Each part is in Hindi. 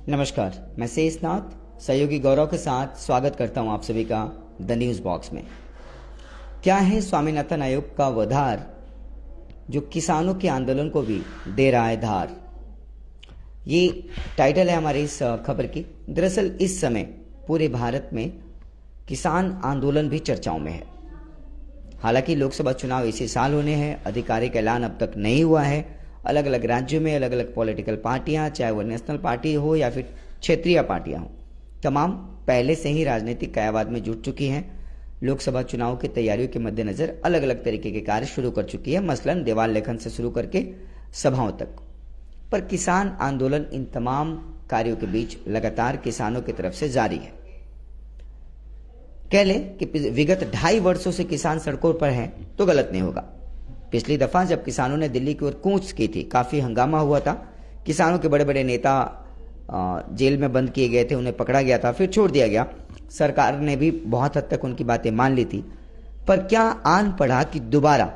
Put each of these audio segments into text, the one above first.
नमस्कार, मैं शेषनाथ सहयोगी गौरव के साथ स्वागत करता हूं आप सभी का द न्यूज़ बॉक्स में। क्या है स्वामीनाथन आयोग का वधार जो किसानों के आंदोलन को भी दे रहा है धार। ये टाइटल है हमारी इस खबर की। दरअसल इस समय पूरे भारत में किसान आंदोलन भी चर्चाओं में है। हालांकि लोकसभा चुनाव इसी साल होने हैं, आधिकारिक ऐलान अब तक नहीं हुआ है। अलग अलग राज्यों में अलग अलग पॉलिटिकल पार्टियां, चाहे वो नेशनल पार्टी हो या फिर क्षेत्रीय पार्टियां हो, तमाम पहले से ही राजनीतिक कायावाद में जुट चुकी हैं। लोकसभा चुनाव की तैयारियों के मद्देनजर अलग अलग तरीके के कार्य शुरू कर चुकी है, मसलन देवाल लेखन से शुरू करके सभाओं तक। पर किसान आंदोलन इन तमाम कार्यों के बीच लगातार किसानों की तरफ से जारी है। कह लें कि विगत 2.5 वर्षों से किसान सड़कों पर हैं तो गलत नहीं होगा। पिछली दफा जब किसानों ने दिल्ली की ओर कूच की थी, काफी हंगामा हुआ था। किसानों के बड़े बड़े नेता जेल में बंद किए गए थे, उन्हें पकड़ा गया था, फिर छोड़ दिया गया। सरकार ने भी बहुत हद तक उनकी बातें मान ली थी। पर क्या आन पड़ा कि दोबारा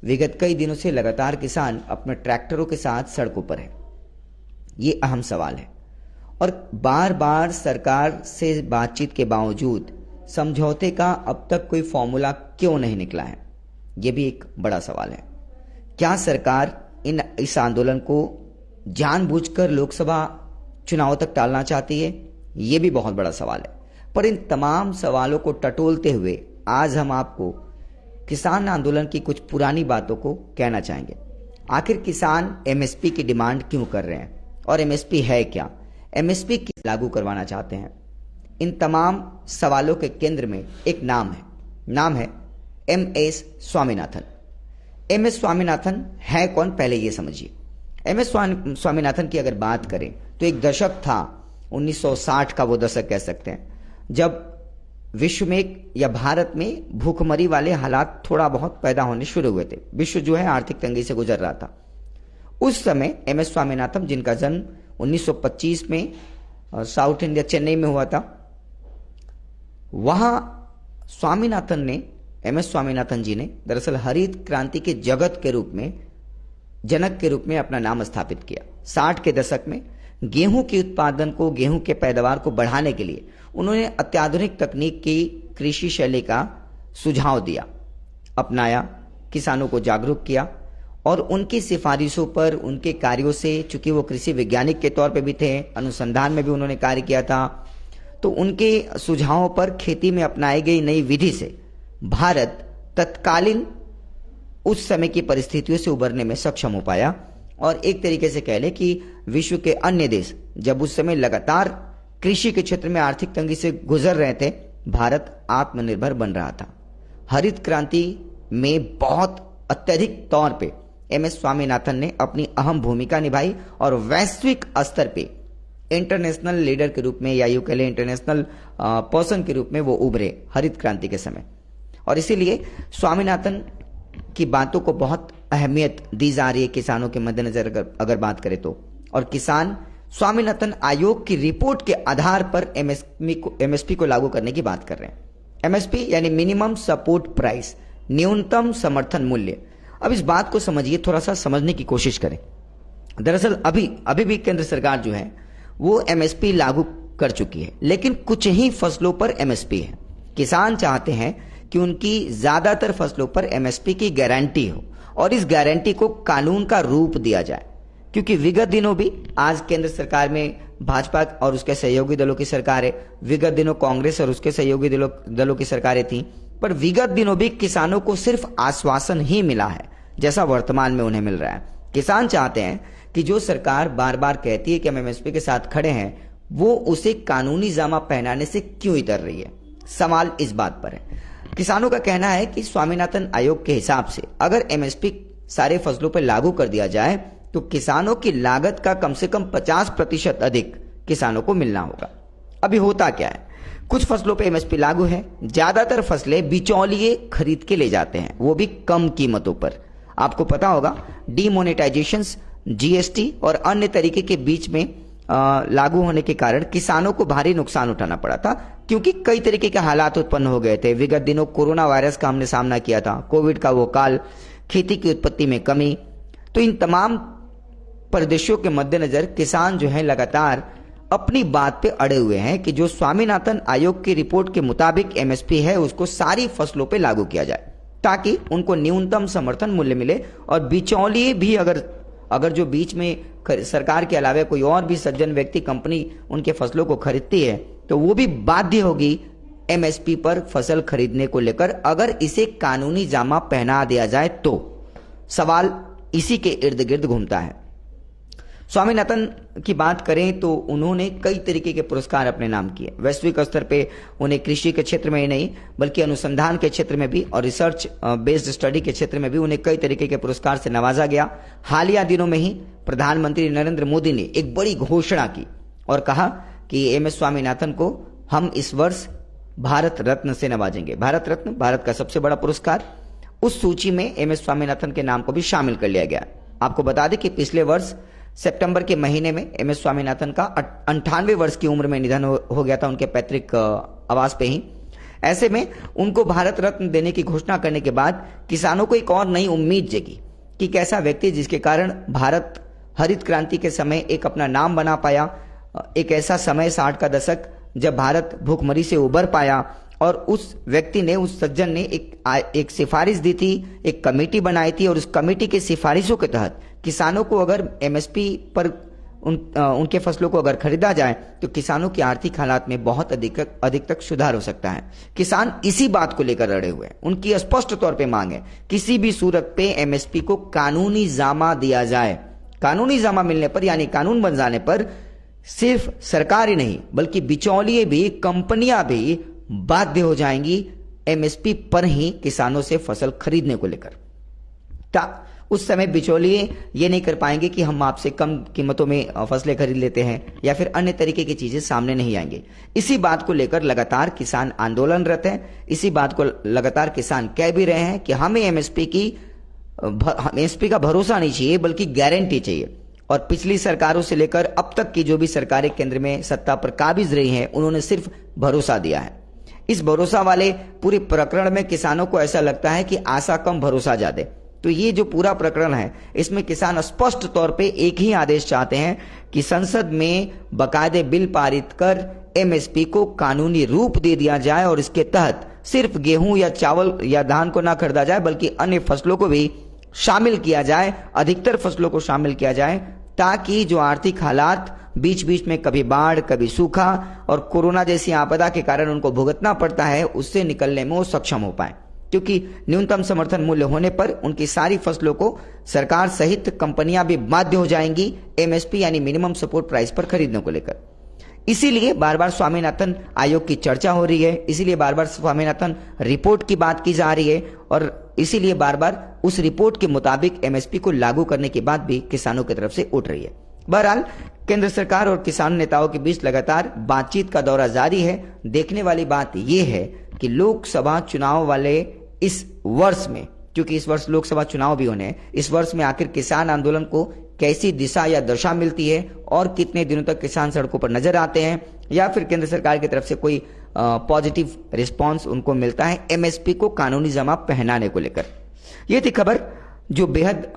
विगत कई दिनों से लगातार किसान अपने ट्रैक्टरों के साथ सड़कों पर है? ये अहम सवाल है और बार बार सरकार से बातचीत के बावजूद समझौते का अब तक कोई फॉर्मूला क्यों नहीं निकला है? यह भी एक बड़ा सवाल है। क्या सरकार इस आंदोलन को जानबूझकर लोकसभा चुनाव तक टालना चाहती है? यह भी बहुत बड़ा सवाल है। पर इन तमाम सवालों को टटोलते हुए आज हम आपको किसान आंदोलन की कुछ पुरानी बातों को कहना चाहेंगे। आखिर किसान एमएसपी की डिमांड क्यों कर रहे हैं और एमएसपी है क्या? एमएसपी किस लागू करवाना चाहते हैं? इन तमाम सवालों के केंद्र में एक नाम है एमएस स्वामीनाथन। एमएस स्वामीनाथन है कौन, पहले ये समझिए। एमएस स्वामीनाथन की अगर बात करें तो एक दशक था, 1960 का वो दशक कह सकते हैं, जब विश्व में या भारत में भूखमरी वाले हालात थोड़ा बहुत पैदा होने शुरू हुए थे। विश्व जो है आर्थिक तंगी से गुजर रहा था। उस समय एमएस स्वामीनाथन, जिनका जन्म 1925 में साउथ इंडिया चेन्नई में हुआ था, वहां एमएस स्वामीनाथन जी ने दरअसल हरित क्रांति के जनक के रूप में अपना नाम स्थापित किया। 60 के दशक में गेहूं के उत्पादन को, गेहूं के पैदावार को बढ़ाने के लिए उन्होंने अत्याधुनिक तकनीक की कृषि शैली का सुझाव दिया, अपनाया, किसानों को जागरूक किया और उनकी सिफारिशों पर, उनके कार्यों से, चूंकि वो कृषि वैज्ञानिक के तौर पे भी थे, अनुसंधान में भी उन्होंने कार्य किया था, तो उनके सुझावों पर खेती में अपनाई गई नई विधि से भारत तत्कालीन उस समय की परिस्थितियों से उबरने में सक्षम हो पाया। और एक तरीके से कह ले कि विश्व के अन्य देश जब उस समय लगातार कृषि के क्षेत्र में आर्थिक तंगी से गुजर रहे थे, भारत आत्मनिर्भर बन रहा था। हरित क्रांति में बहुत अत्यधिक तौर पे एमएस स्वामीनाथन ने अपनी अहम भूमिका निभाई और वैश्विक स्तर पे इंटरनेशनल लीडर के रूप में, या यूं कह लें इंटरनेशनल पर्सन के रूप में वो उभरे हरित क्रांति के समय। और इसीलिए स्वामीनाथन की बातों को बहुत अहमियत दी जा रही है किसानों के मद्देनजर अगर बात करें तो। और किसान स्वामीनाथन आयोग की रिपोर्ट के आधार पर एमएसपी को लागू करने की बात कर रहे हैं। एमएसपी यानी मिनिमम सपोर्ट प्राइस, न्यूनतम समर्थन मूल्य। अब इस बात को समझिए, थोड़ा सा समझने की कोशिश करें। दरअसल अभी भी केंद्र सरकार जो है वो एमएसपी लागू कर चुकी है, लेकिन कुछ ही फसलों पर एमएसपी है। किसान चाहते हैं कि उनकी ज्यादातर फसलों पर एमएसपी की गारंटी हो और इस गारंटी को कानून का रूप दिया जाए। क्योंकि विगत दिनों भी, आज केंद्र सरकार में भाजपा और उसके सहयोगी दलों की सरकार है, विगत दिनों कांग्रेस और उसके सहयोगी दलों की सरकारें थी, पर विगत दिनों भी किसानों को सिर्फ आश्वासन ही मिला है जैसा वर्तमान में उन्हें मिल रहा है। किसान चाहते हैं कि जो सरकार बार बार कहती है कि हम एमएसपी के साथ खड़े हैं, वो उसे कानूनी जामा पहनाने से क्यों इतर रही है? सवाल इस बात पर है। किसानों का कहना है कि स्वामीनाथन आयोग के हिसाब से अगर एमएसपी सारे फसलों पर लागू कर दिया जाए तो किसानों की लागत का कम से कम 50% अधिक किसानों को मिलना होगा। अभी होता क्या है, कुछ फसलों पे एमएसपी लागू है, ज्यादातर फसलें बिचौलिए खरीद के ले जाते हैं, वो भी कम कीमतों पर। आपको पता होगा डीमोनेटाइजेशन, जीएसटी और अन्य तरीके के बीच में लागू होने के कारण किसानों को भारी नुकसान उठाना पड़ा था, क्योंकि कई तरीके के हालात उत्पन्न हो गए थे। विगत दिनों कोरोना वायरस का हमने सामना किया था, कोविड का वो काल, खेती की उत्पत्ति में कमी। तो इन तमाम परिदृश्यों के मद्देनजर किसान जो है लगातार अपनी बात पे अड़े हुए हैं कि जो स्वामीनाथन आयोग की रिपोर्ट के मुताबिक एमएसपी है उसको सारी फसलों पे लागू किया जाए, ताकि उनको न्यूनतम समर्थन मूल्य मिले और बिचौलिए भी अगर जो बीच में सरकार के अलावा कोई और भी सज्जन व्यक्ति कंपनी उनके फसलों को खरीदती है तो वो भी बाध्य होगी एमएसपी पर फसल खरीदने को लेकर, अगर इसे कानूनी जामा पहना दिया जाए तो। सवाल इसी के इर्द गिर्द घूमता है। स्वामीनाथन की बात करें तो उन्होंने कई तरीके के पुरस्कार अपने नाम किए। वैश्विक स्तर पे उन्हें कृषि के क्षेत्र में ही नहीं बल्कि अनुसंधान के क्षेत्र में भी और रिसर्च बेस्ड स्टडी के क्षेत्र में भी उन्हें कई तरीके के पुरस्कार से नवाजा गया। हालिया दिनों में ही प्रधानमंत्री नरेंद्र मोदी ने एक बड़ी घोषणा की और कहा कि एमएस स्वामीनाथन को हम इस वर्ष भारत रत्न से नवाजेंगे। भारत रत्न भारत का सबसे बड़ा पुरस्कार, उस सूची में एमएस स्वामीनाथन के नाम को भी शामिल कर लिया गया। आपको बता दें कि पिछले वर्ष सितंबर के महीने में एमएस स्वामीनाथन का 98 वर्ष की उम्र में निधन हो गया था उनके पैतृक आवास पे ही। ऐसे में उनको भारत रत्न देने की घोषणा करने के बाद किसानों को एक और नई उम्मीद जगी कि कैसा व्यक्ति जिसके कारण भारत हरित क्रांति के समय एक अपना नाम बना पाया, एक ऐसा समय 60 का दशक जब भारत भूखमरी से उबर पाया, और उस व्यक्ति ने, उस सज्जन ने एक सिफारिश दी थी, एक कमेटी बनाई थी और उस कमेटी के सिफारिशों के तहत किसानों को अगर एमएसपी पर उनके फसलों को अगर खरीदा जाए तो किसानों की आर्थिक हालात में बहुत अधिक तक सुधार हो सकता है। किसान इसी बात को लेकर अड़े हुए हैं। उनकी स्पष्ट तौर पे मांग है किसी भी सूरत पे एमएसपी को कानूनी जामा दिया जाए। कानूनी जामा मिलने पर यानी कानून बन जाने पर सिर्फ सरकार ही नहीं बल्कि बिचौलिए भी, कंपनियां भी बाध्य हो जाएंगी एमएसपी पर ही किसानों से फसल खरीदने को लेकर। उस समय बिचौलिए ये नहीं कर पाएंगे कि हम आपसे कम कीमतों में फसलें खरीद लेते हैं या फिर अन्य तरीके की चीजें सामने नहीं आएंगे। इसी बात को लेकर लगातार किसान आंदोलनरत हैं। इसी बात को लगातार किसान कह भी रहे हैं कि हमें एमएसपी का भरोसा नहीं चाहिए बल्कि गारंटी चाहिए। और पिछली सरकारों से लेकर अब तक की जो भी सरकारें केंद्र में सत्ता पर काबिज रही हैं उन्होंने सिर्फ भरोसा दिया है। इस भरोसा वाले पूरे प्रकरण में किसानों को ऐसा लगता है कि आशा कम भरोसा ज्यादा। तो ये जो पूरा प्रकरण है इसमें किसान स्पष्ट तौर पे एक ही आदेश चाहते हैं कि संसद में बाकायदे बिल पारित कर एमएसपी को कानूनी रूप दे दिया जाए और इसके तहत सिर्फ गेहूं या चावल या धान को ना खरीदा जाए बल्कि अन्य फसलों को भी शामिल किया जाए, अधिकतर फसलों को शामिल किया जाए, ताकि जो आर्थिक हालात बीच बीच में कभी बाढ़ कभी सूखा और कोरोना जैसी आपदा के कारण उनको भुगतना पड़ता है उससे निकलने में वो सक्षम हो पाए। क्योंकि न्यूनतम समर्थन मूल्य होने पर उनकी सारी फसलों को सरकार सहित कंपनियां भी बाध्य हो जाएंगी एमएसपी यानी मिनिमम सपोर्ट प्राइस पर खरीदने को लेकर। इसीलिए बार बार स्वामीनाथन आयोग की चर्चा हो रही है, इसीलिए बार बार स्वामीनाथन रिपोर्ट की बात की जा रही है और इसीलिए बार बार उस रिपोर्ट के मुताबिक एमएसपी को लागू करने की बात भी किसानों की तरफ से उठ रही है। बहरहाल केंद्र सरकार और किसान नेताओं के बीच लगातार बातचीत का दौरा जारी है। देखने वाली बात यह है कि लोकसभा चुनाव वाले इस वर्ष में, क्योंकि इस वर्ष लोकसभा चुनाव भी होने हैं, इस वर्ष में आखिर किसान आंदोलन को कैसी दिशा या दशा मिलती है और कितने दिनों तक किसान सड़कों पर नजर आते हैं या फिर केंद्र सरकार की तरफ से कोई पॉजिटिव रिस्पांस उनको मिलता है एमएसपी को कानूनी जमा पहनाने को लेकर। ये थी खबर जो बेहद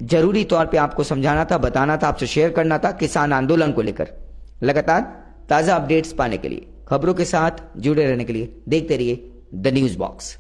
जरूरी तौर पे आपको समझाना था, बताना था, आपसे शेयर करना था किसान आंदोलन को लेकर। लगातार ताजा अपडेट्स पाने के लिए, खबरों के साथ जुड़े रहने के लिए देखते रहिए द न्यूज बॉक्स।